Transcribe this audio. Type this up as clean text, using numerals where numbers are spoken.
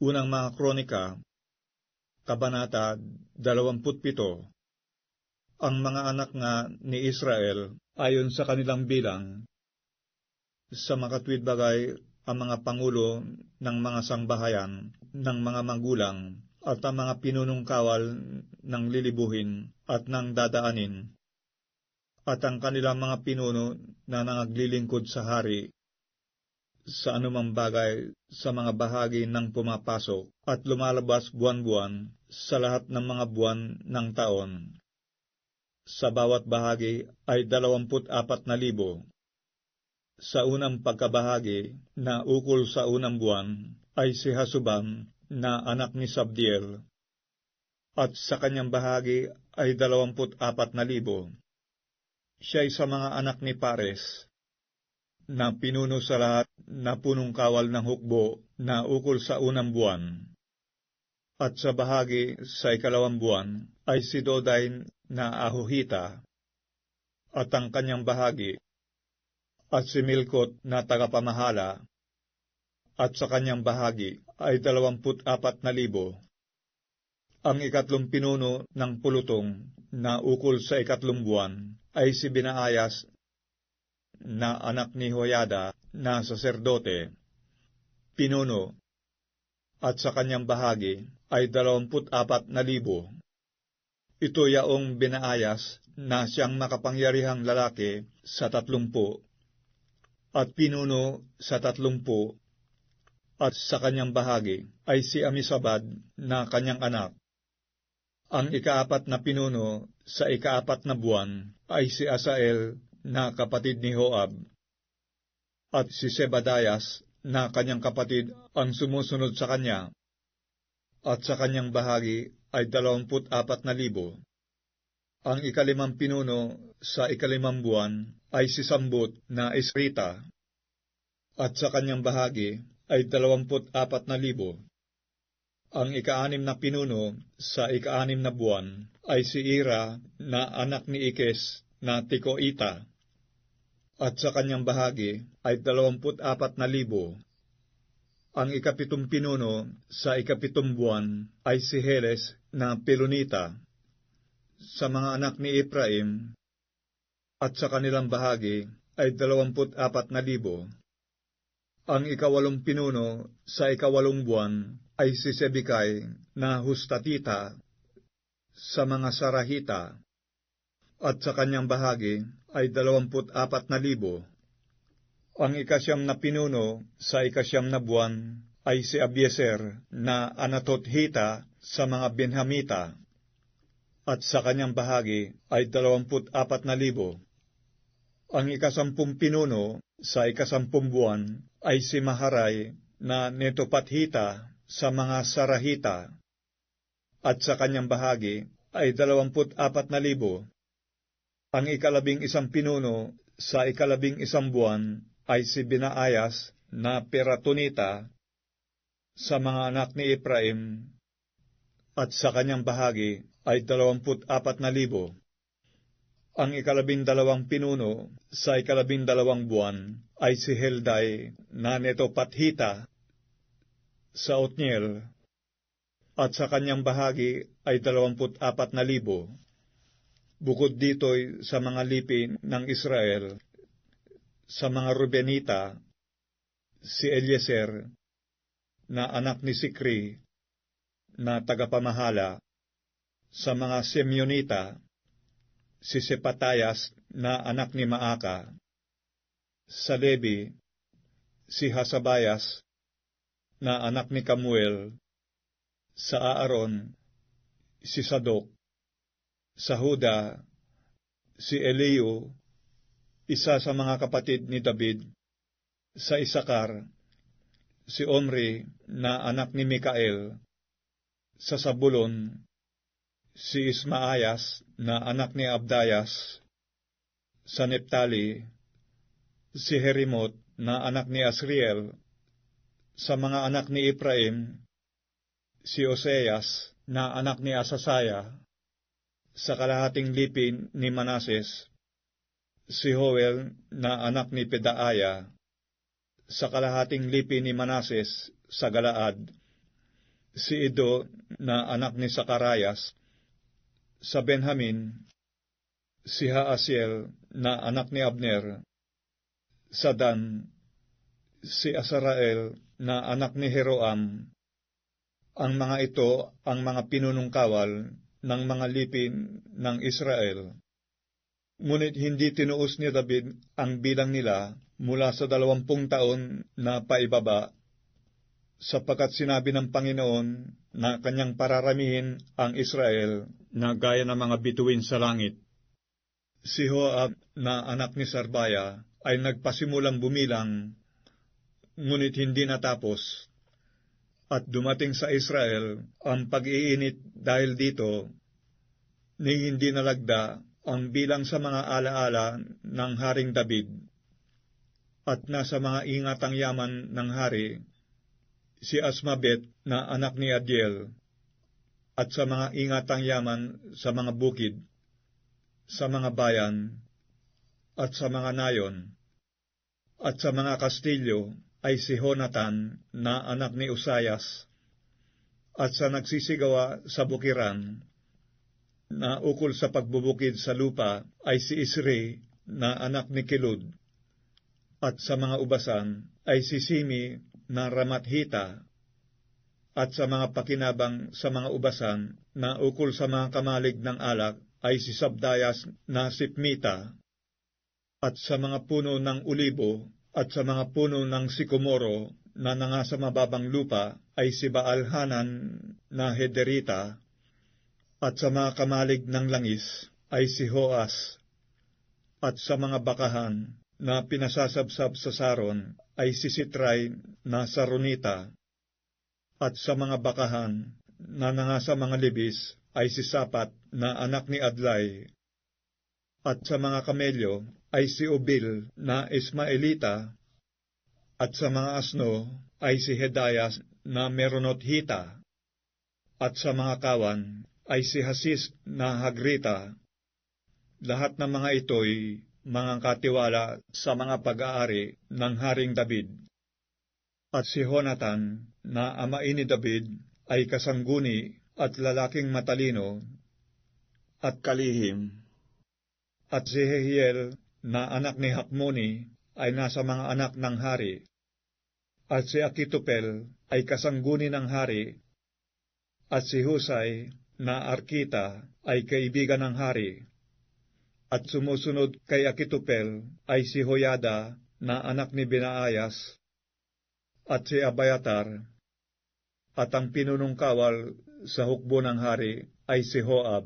Unang mga Kronika, Kabanata 27. Ang mga anak nga ni Israel, ayon sa kanilang bilang, sa makatwid bagay ang mga pangulo ng mga sangbahayan, ng mga magulang, at ang mga pinunong kawal ng lilibuhin at ng dadaanin, at ang kanilang mga pinuno na nangaglilingkod sa hari, sa anumang bagay sa mga bahagi ng pumapasok at lumalabas buwan-buwan sa lahat ng mga buwan ng taon. Sa bawat bahagi ay 24,000. Sa unang pagkabahagi na ukol sa unang buwan ay si Hasuban na anak ni Sabdiel, at sa kanyang bahagi ay 24,000. Siya'y sa mga anak ni Pares, na pinuno sa lahat na punong kawal ng hukbo na ukol sa unang buwan. At sa bahagi sa ikalawang buwan ay si Dodai na Ahohita, at ang kanyang bahagi, at si Milkot na tagapamahala, at sa kanyang bahagi ay 24,000. Ang ikatlong pinuno ng pulutong na ukol sa ikatlong buwan ay si Benaayas na anak ni Hoyada na saserdote, pinuno, at sa kanyang bahagi ay 24,000. Ito yaong Benaayas na siyang makapangyarihang lalaki sa 30, at pinuno sa 30, at sa kanyang bahagi ay si Amisabad na kanyang anak. Ang ikaapat na pinuno sa ikaapat na buwan ay si Asael na kapatid ni Joab, at si Sebadayas na kanyang kapatid ang sumusunod sa kanya, at sa kanyang bahagi ay 24,000. Ang ikalimang pinuno sa ikalimang buwan ay si Sambut na Esrita, at sa kanyang bahagi ay 24,000. Ang ikaanim na pinuno sa ikaanim na buwan ay si Ira na anak ni Ikes na Tikoita, at sa kanyang bahagi ay 24,000. Ang ikapitong pinuno sa ikapitong buwan ay si Heles na Pelonita, sa mga anak ni Ephraim, at sa kanilang bahagi ay 24,000. Ang ikawalong pinuno sa ikawalong buwan ay si Sebekay na Hustatita, sa mga Sarahita, at sa kanyang bahagi ay 24,000. Ang ikasyam na pinuno sa ikasyam na buwan ay si Abieser na Anatothita sa mga Benhamita, at sa kanyang bahagi ay 24,000. Ang ikasampung pinuno sa ikasampung buwan ay si Maharay na Netopathita sa mga Sarahita, at sa kanyang bahagi ay 24,000. Ang ikalabing isang pinuno sa ikalabing isang buwan ay si Benaayas na Piratonita sa mga anak ni Ephraim, at sa kanyang bahagi ay 24,000. Ang ikalabing dalawang pinuno sa ikalabing dalawang buwan ay si Helday na Netopathita sa Otniel, at sa kanyang bahagi ay 24,000. Bukod dito'y sa mga lipi ng Israel, sa mga Rubenita, si Eliezer na anak ni Sikri na tagapamahala, sa mga Semyonita, si Sepatayas na anak ni Maaka, sa Levi, si Hasabayas na anak ni Kamuel, sa Aaron, si Sadok, sa Huda, si Eliu, isa sa mga kapatid ni David, sa Isakar, si Omri na anak ni Mikael, sa Sabulon, si Ismaayas na anak ni Abdayas, sa Neptali, si Herimot na anak ni Asriel, sa mga anak ni Ephraim, si Oseas na anak ni Asasaya, sa kalahating lipi ni Manases, si Joel na anak ni Pedaaya, sa kalahating lipi ni Manases sa Galaad, si Ido na anak ni Zacarias, sa Benjamin, si Haasiel na anak ni Abner, sa Dan, si Asarael na anak ni Jeroam. Ang mga ito ang mga pinunong kawal ng mga lipin ng Israel. Ngunit hindi tinuos ni David ang bilang nila mula sa 20 taon na paibaba, sapagkat sinabi ng Panginoon na kanyang pararamihin ang Israel na gaya ng mga bituin sa langit. Si Joab na anak ni Sarbaya ay nagpasimulang bumilang, ngunit hindi natapos. At dumating sa Israel ang pag-iinit dahil dito, ni hindi nalagda ang bilang sa mga alaala ng Haring David. At nasa mga ingatang yaman ng hari, si Asmabet na anak ni Adiel, at sa mga ingatang yaman sa mga bukid, sa mga bayan, at sa mga nayon, at sa mga kastilyo, ay si Jonathan na anak ni Usayas, at sa nagsisigawa sa bukiran, na ukol sa pagbubukid sa lupa, ay si Isri na anak ni Kilud, at sa mga ubasan, ay si Simi na Ramathita, at sa mga pakinabang sa mga ubasan, na ukol sa mga kamalig ng alak, ay si Sabdayas na Sipmita, at sa mga puno ng ulibo, at sa mga puno ng sikomoro na nangasa mababang lupa ay si Baal-Hanan na Hederita, at sa mga kamalig ng langis ay si Hoas, at sa mga bakahan na pinasasabsab sa Saron ay si Sitray na Saronita, at sa mga bakahan na nangasa mga libis ay si Sapat na anak ni Adlai, at sa mga kamelyo ay si Ubil na Ismaelita, at sa mga asno ay si Hedayas na Meronothita, at sa mga kawan ay si Hasis na Hagrita. Lahat ng mga ito'y mga katiwala sa mga pag-aari ng Haring David. At si Jonathan na amain ni David ay kasangguni at lalaking matalino at kalihim. At si Jehiel na anak ni Hakmoni ay nasa mga anak ng hari. At si Akitopel ay kasangguni ng hari. At si Husay na Arkita ay kaibigan ng hari. At sumusunod kay Akitopel ay si Hoyada na anak ni Benaayas. At si Abiatar. At ang pinunong kawal sa hukbo ng hari ay si Joab.